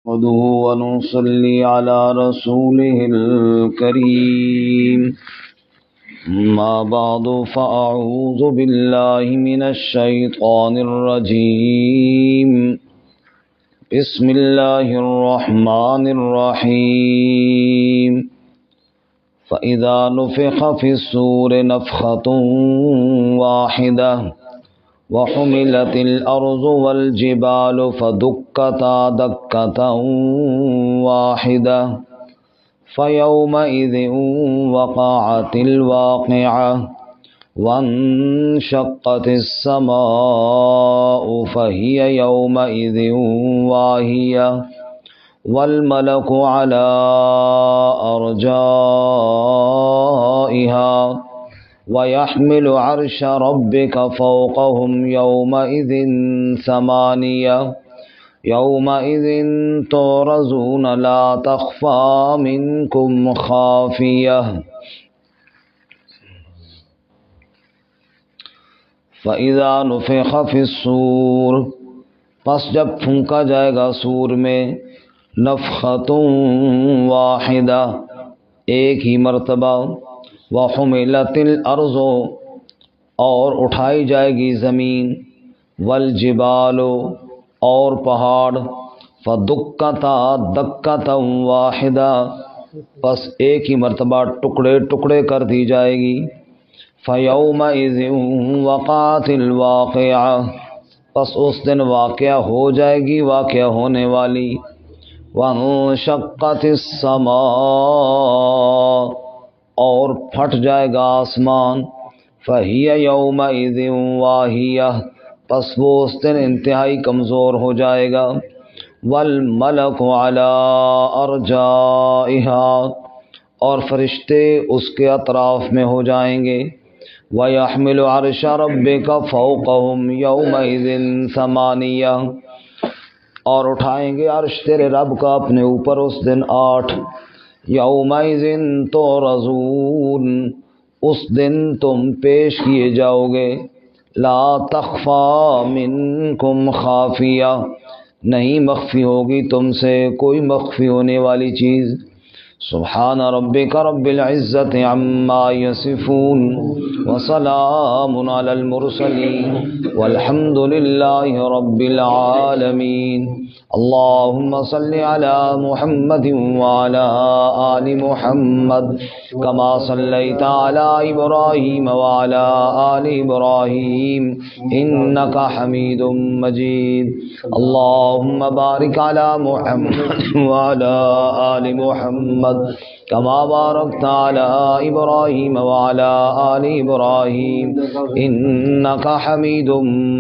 نحمده ونصلي على رسوله الكريم ما بعد فأعوذ بالله من الشيطان الرجيم بسم الله الرحمن الرحيم فإذا نفخ في الصور نفخة واحدة وحملت الأرض والجبال فدكتا دكة واحدة فيومئذ وقعت الواقعة وانشقت السماء فهي يومئذ واهية والملك على أرجائها ويحمل عرش ربك فوقهم يومئذ ثمانية يومئذ تعرضون لا تخفى منكم خافية فإذا نفخ في الصور پس جب پھونکا جائے گا سور میں نفخۃ واحدہ ایک ہی مرتبہ وحملت الارض اور اٹھائی جائے گی زمین والجبال اور پہاڑ فدکتا دکتا واحدہ پس ایک ہی مرتبہ ٹکڑے ٹکڑے کر دی جائے گی فیومئذ وقعت الواقعہ پس اس دن واقعہ ہو جائے گی واقعہ ہونے والی وانشقت السماء اور پھٹ جائے گا آسمان فہی یومئذ واہیہ پس وہ اس دن انتہائی کمزور ہو جائے گا والملک علی ارجائها اور فرشتے اس کے اطراف میں ہو جائیں گے وَيَحْمِلُ عَرْشَ رَبِّكَ فَوْقَهُمْ يَوْمَئِذٍ ثَمَانِيَةٌ اور اٹھائیں گے عرش تیرے رب کا اپنے اوپر اس دن 8 یومئذ تعرضون اس دن تم پیش کیے جاؤ گے لا تخفى منکم خافیہ نہیں مخفی ہوگی تم سے کوئی مخفی ہونے والی چیز سبحان ربک رب العزت عما یصفون وسلام علی المرسلین والحمد للہ رب العالمین اللهم صل على محمد وعلى آل محمد كما صليت على إبراهيم وعلى آل إبراهيم إنك حميد مجيد اللهم بارك على محمد وعلى آل محمد كما باركت على إبراهيم وعلى آل إبراهيم إنك حميد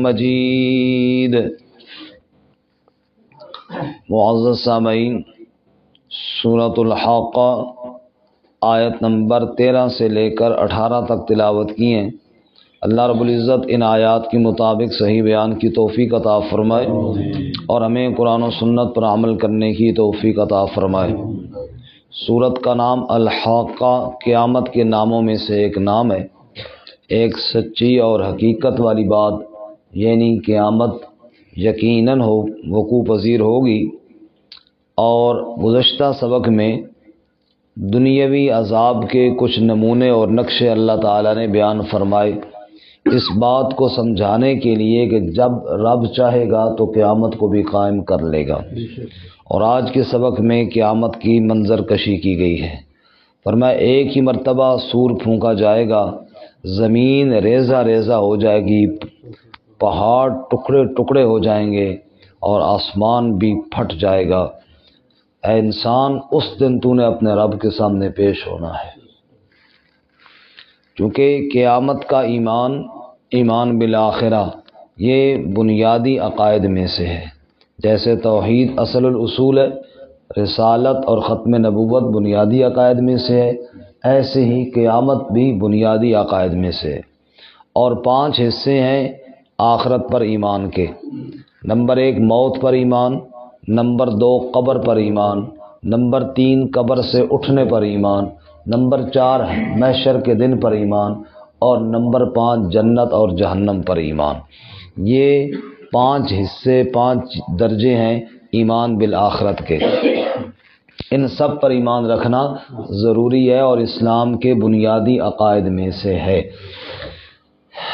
مجيد معزز سامعین سورۃ الحاقہ آیت نمبر 13 سے لے کر 18 تک تلاوت کی ہیں۔ اللہ رب العزت ان آیات کے مطابق صحیح بیان کی توفیق عطا فرمائے اور ہمیں قرآن و سنت پر عمل کرنے کی توفیق عطا فرمائے۔ سورت کا نام الحاقہ قیامت کے ناموں میں سے ایک نام ہے۔ ایک سچی اور حقیقت والی بات یعنی قیامت یقیناً وقوع پذیر ہوگی، اور گزشتہ سبق میں دنیاوی عذاب کے کچھ نمونے اور نقشے اللہ تعالیٰ نے بیان فرمائے اس بات کو سمجھانے کے لیے کہ جب رب چاہے گا تو قیامت کو بھی قائم کر لے گا۔ اور آج کے سبق میں قیامت کی منظر کشی کی گئی ہے۔ فرمایا ایک ہی مرتبہ سور پھونکا جائے گا، زمین ریزہ ریزہ ہو جائے گی، پہاڑ ٹکڑے ٹکڑے ہو جائیں گے اور آسمان بھی پھٹ جائے گا۔ اے انسان اس دن تو نے اپنے رب کے سامنے پیش ہونا ہے، کیونکہ قیامت کا ایمان بالآخرہ یہ بنیادی عقائد میں سے ہے۔ جیسے توحید اصل الاصول ہے، رسالت اور ختم نبوت بنیادی عقائد میں سے ہے، ایسے ہی قیامت بھی بنیادی عقائد میں سے ہے۔ اور 5 حصے ہیں آخرت پر ایمان کے۔ نمبر 1 موت پر ایمان، نمبر 2 قبر پر ایمان، نمبر 3 قبر سے اٹھنے پر ایمان، نمبر 4 محشر کے دن پر ایمان، اور نمبر 5 جنت اور جہنم پر ایمان۔ یہ 5 حصے 5 درجے ہیں ایمان بالآخرت کے، ان سب پر ایمان رکھنا ضروری ہے اور اسلام کے بنیادی عقائد میں سے ہے۔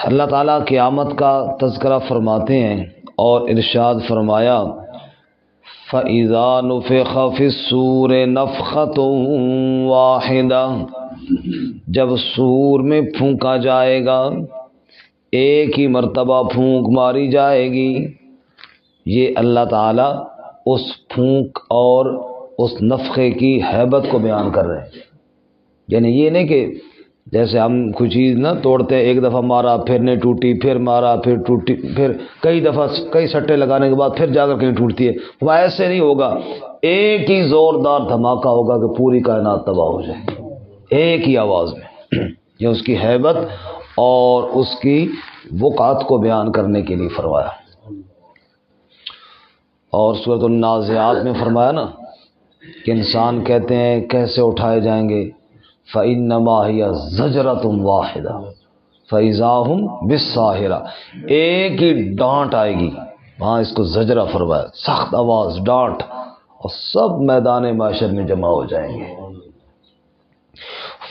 اللہ تعالیٰ قیامت کا تذکرہ فرماتے ہیں اور ارشاد فرمایا فَإِذَا نُفِخَ فِي الصُّورِ نَفْخَةٌ وَاحِدَةٌ، جب سور میں پھونکا جائے گا، ایک ہی مرتبہ پھونک ماری جائے گی۔ یہ اللہ تعالیٰ اس پھونک اور اس نفخے کی ہیبت کو بیان کر رہے ہیں۔ یعنی یہ نہیں کہ جیسے ہم کوئی چیز نہ توڑتے ہیں، ایک دفعہ مارا پھر نہیں ٹوٹی، پھر مارا پھر ٹوٹی، پھر کئی دفعہ کئی سٹے لگانے کے بعد پھر جا کر کہیں ٹوٹتی ہے، وہ ایسے نہیں ہوگا۔ ایک ہی زوردار دھماکہ ہوگا کہ پوری کائنات تباہ ہو جائے، ایک ہی آواز میں۔ یہ اس کی ہیبت اور اس کی وقعت کو بیان کرنے کے لیے فرمایا۔ اور سورۃ النازعات میں فرمایا نا کہ انسان کہتے ہیں کیسے اٹھائے جائیں گے، فَإِنَّمَا هِيَ زَجْرَةٌ وَاحِدَةٌ فَإِذَا هُمْ بِالسَّاهِرَةِ، ایک ہی ڈانٹ آئے گی، وہاں اس کو زجرہ فرمایا، سخت آواز، ڈانٹ، اور سب میدان معاشر میں جمع ہو جائیں گے۔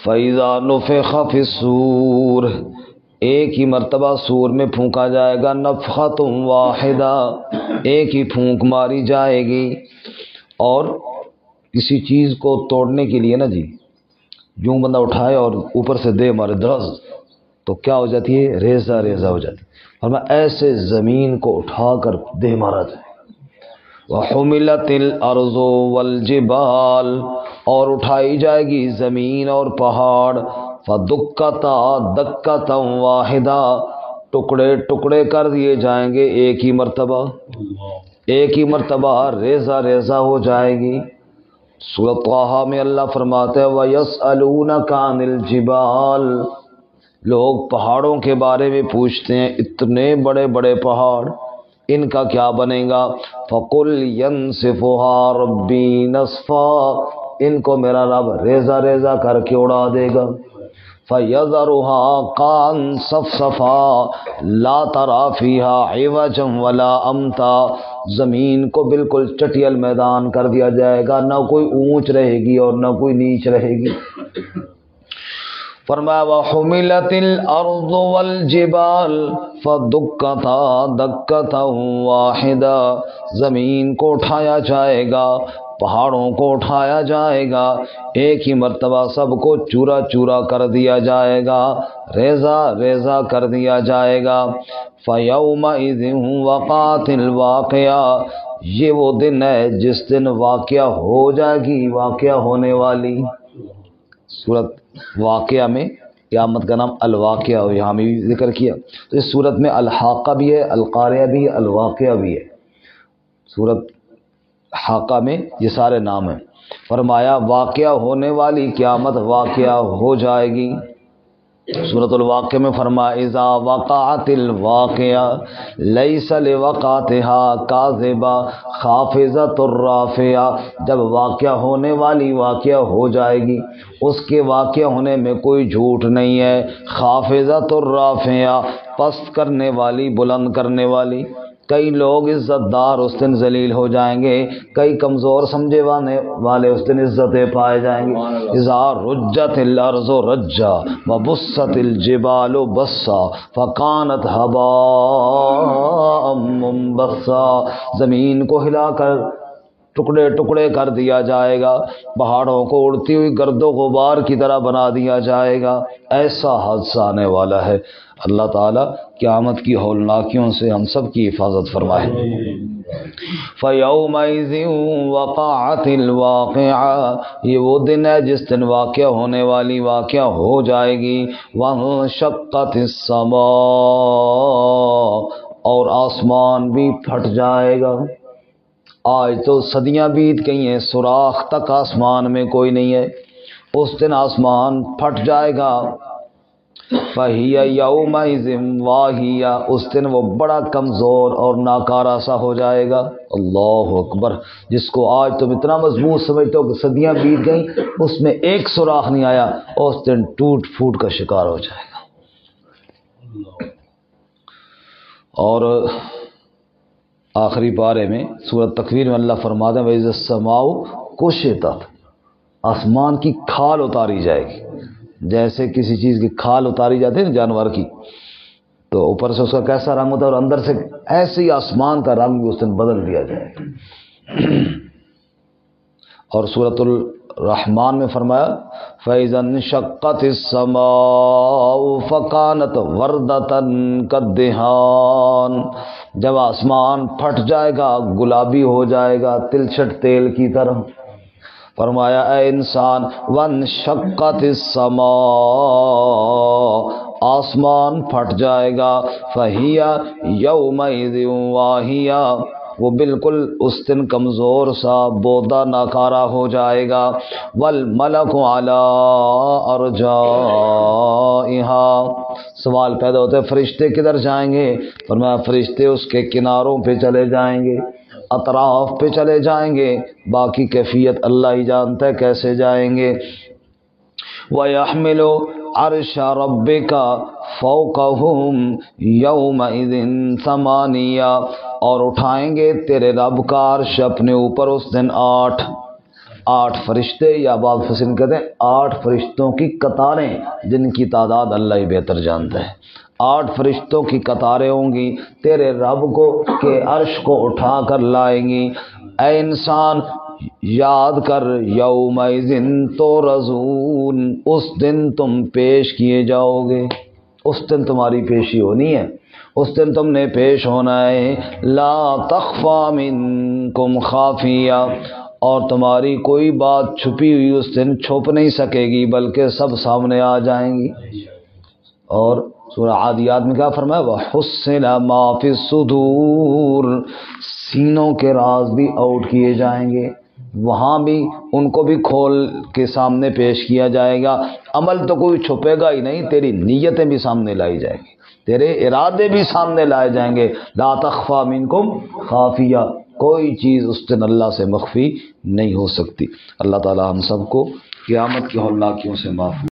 فَإِذَا نُفِخَ فِي الصُّورِ، ایک ہی مرتبہ سور میں پھونکا جائے گا، نفخۃ واحدہ، ایک ہی پھونک ماری جائے گی۔ اور کسی چیز کو توڑنے کے لیے نا جی، یوں بندہ اٹھائے اور اوپر سے دے مارے درز، تو کیا ہو جاتی ہے؟ ریزہ ریزہ ہو جاتی ہے۔ اور میں ایسے زمین کو اٹھا کر دے مارا جائے۔ وَحُمِلَتِ الْأَرْضُ وَالْجِبَالُ، اور اٹھائی جائے گی زمین اور پہاڑ، فَدُكَّتَا دَكَّةً وَاحِدَةً، ٹکڑے ٹکڑے کر دیے جائیں گے ایک ہی مرتبہ، ایک ہی مرتبہ ریزہ ریزہ ہو جائے گی۔ سورۃ طٰہٰ میں اللہ فرماتا ہے وَيَسْأَلُونَكَ عَنِ الْجِبَالِ، لوگ پہاڑوں کے بارے میں پوچھتے ہیں، اتنے بڑے بڑے پہاڑ، ان کا کیا بنے گا؟ فَقُلْ يَنْسِفُهَا رَبِّي نَسْفًا، ان کو میرا رب ریزہ ریزہ کر کے اڑا دے گا۔ فَيَذَرُهَا قَاعًا صَفْصَفًا لَا تَرَىٰ فِيهَا عِوَجًا وَلَا أَمْتًا، زمین کو بالکل چٹیل میدان کر دیا جائے گا، نہ کوئی اونچ رہے گی اور نہ کوئی نیچ رہے گی۔ فرمایا وَحُمِلَتِ الْأَرْضُ وَالْجِبَالُ فَدُكَّتَا دَكَّةً وَاحِدَةً، زمین کو اٹھایا جائے گا، پہاڑوں کو اٹھایا جائے گا، ایک ہی مرتبہ سب کو چورا چورا کر دیا جائے گا، ریزہ ریزہ کر دیا جائے گا۔ فَيَوْمَئِذٍ وَقَعَتِ الْوَاقِعَةُ، یہ وہ دن ہے جس دن واقعہ ہو جائے گی، واقعہ ہونے والی۔ سورۃ واقعہ میں قیامت کا نام الواقعہ، یہاں میں بھی ذکر کیا، تو اس سورت میں الحاقہ بھی ہے، القاریہ بھی ہے، الواقعہ بھی ہے۔ سورت حاقہ میں یہ سارے نام ہیں۔ فرمایا واقعہ ہونے والی قیامت واقعہ ہو جائے گی۔ سورۃ الواقعہ میں فرمایا اذا وقعت الواقعہ لیس لوقعتها کاذبہ خافضۃ الرافعہ، جب واقعہ ہونے والی واقعہ ہو جائے گی، اس کے واقعہ ہونے میں کوئی جھوٹ نہیں ہے، خافضۃ الرافعہ، پست کرنے والی، بلند کرنے والی۔ کئی لوگ عزت دار اس دن ذلیل ہو جائیں گے، کئی کمزور سمجھے والے اس دن عزتیں پائے جائیں گے۔ اذا رجت الارض رجا وبست الجبال بسا فکانت هباء منبثا، زمین کو ہلا کر ٹکڑے ٹکڑے کر دیا جائے گا، پہاڑوں کو اڑتی ہوئی گرد و غبار کی طرح بنا دیا جائے گا۔ ایسا حادثہ آنے والا ہے۔ اللہ تعالیٰ قیامت کی ہولناکیوں سے ہم سب کی حفاظت فرمائے۔ فَيَوْمَئِذٍ وَقَعَتِ الْوَاقِعَةُ، یہ وہ دن ہے جس دن واقعہ ہونے والی واقعہ ہو جائے گی۔ وَانشَقَّتِ السَّمَاءُ، اور آسمان بھی پھٹ جائے گا۔ آج تو صدیاں بیت گئی ہیں، سوراخ تک آسمان میں کوئی نہیں ہے، اس دن آسمان پھٹ جائے گا۔ فَهِيَ يَوْمَئِذٍ وَاهِيَةٌ، اس دن وہ بڑا کمزور اور ناکارہ سا ہو جائے گا۔ اللہ اکبر، جس کو آج تم اتنا مضبوط سمجھتے ہو کہ صدیاں بیت گئیں، اس میں ایک سوراخ نہیں آیا، اس دن ٹوٹ پھوٹ کا شکار ہو جائے گا۔ اور آخری پارے میں سورۃ تکویر میں اللہ فرماتے ہیں وَإِذَا السَّمَاءُ كُشِطَتْ، آسمان کی کھال اتاری جائے گی، جیسے کسی چیز کی کھال اتاری جاتی ہے نا جانور کی، تو اوپر سے اس کا کیسا رنگ ہوتا ہے اور اندر سے ایسے ہی آسمان کا رنگ بھی اس دن بدل دیا جائے گا۔ اور سورۃ الرحمن میں فرمایا فَإِذَا انشَقَّتِ السَّمَاءُ فَكَانَتْ وَرْدَةً كَالدِّهَانِ، جب آسمان پھٹ جائے گا گلابی ہو جائے گا تلچھٹ تیل کی طرح۔ فرمایا اے انسان وَانشَقَّتِ السَّمَاءُ، آسمان پھٹ جائے گا، فَهِيَ يَوْمَئِذٍ وَاهِيَةٌ، وہ بالکل اس دن کمزور سا بودا ناکارہ ہو جائے گا، وَالْمَلَكُ عَلَىٰ أَرْجَائِهَا، سوال پیدا ہوتا ہے فرشتے کدھر جائیں گے؟ فرمایا فرشتے اس کے کناروں پہ چلے جائیں گے، اطراف پہ چلے جائیں گے، باقی کیفیت اللہ ہی جانتا ہے کیسے جائیں گے۔ وَيَحْمِلُ عَرْشَ رَبِّكَ فَوْقَهُمْ يَوْمَئِذٍ ثَمَانِيَةٌ، اور اٹھائیں گے تیرے رب کا عرش اپنے اوپر اس دن آٹھ فرشتے، یا بعض مفسرین کہتے ہیں 8 فرشتوں کی قطاریں، جن کی تعداد اللہ ہی بہتر جانتا ہے۔ 8 فرشتوں کی قطاریں ہوں گی تیرے رب کو کے عرش کو اٹھا کر لائیں گی۔ اے انسان یاد کر یومئذ تورزون، اس دن تم پیش کیے جاؤ گے، اس دن تمہاری پیشی ہونی ہے، اس دن تم نے پیش ہونا ہے۔ لا تخفى منکم خافیہ، اور تمہاری کوئی بات چھپی ہوئی اس دن چھپ نہیں سکے گی، بلکہ سب سامنے آ جائیں گی۔ اور سورہ عادیات میں کیا فرمایا وَحُصِّلَ مَا فِي الصُّدُورِ، سینوں کے راز بھی آؤٹ کیے جائیں گے، وہاں بھی ان کو بھی کھول کے سامنے پیش کیا جائے گا۔ عمل تو کوئی چھپے گا ہی نہیں، تیری نیتیں بھی سامنے لائی جائیں گی، تیرے ارادے بھی سامنے لائے جائیں گے۔ لا تخفى منکم خافیہ، کوئی چیز اس دن اللہ سے مخفی نہیں ہو سکتی۔ اللہ تعالی ہم سب کو قیامت کی ہولناکیوں سے معاف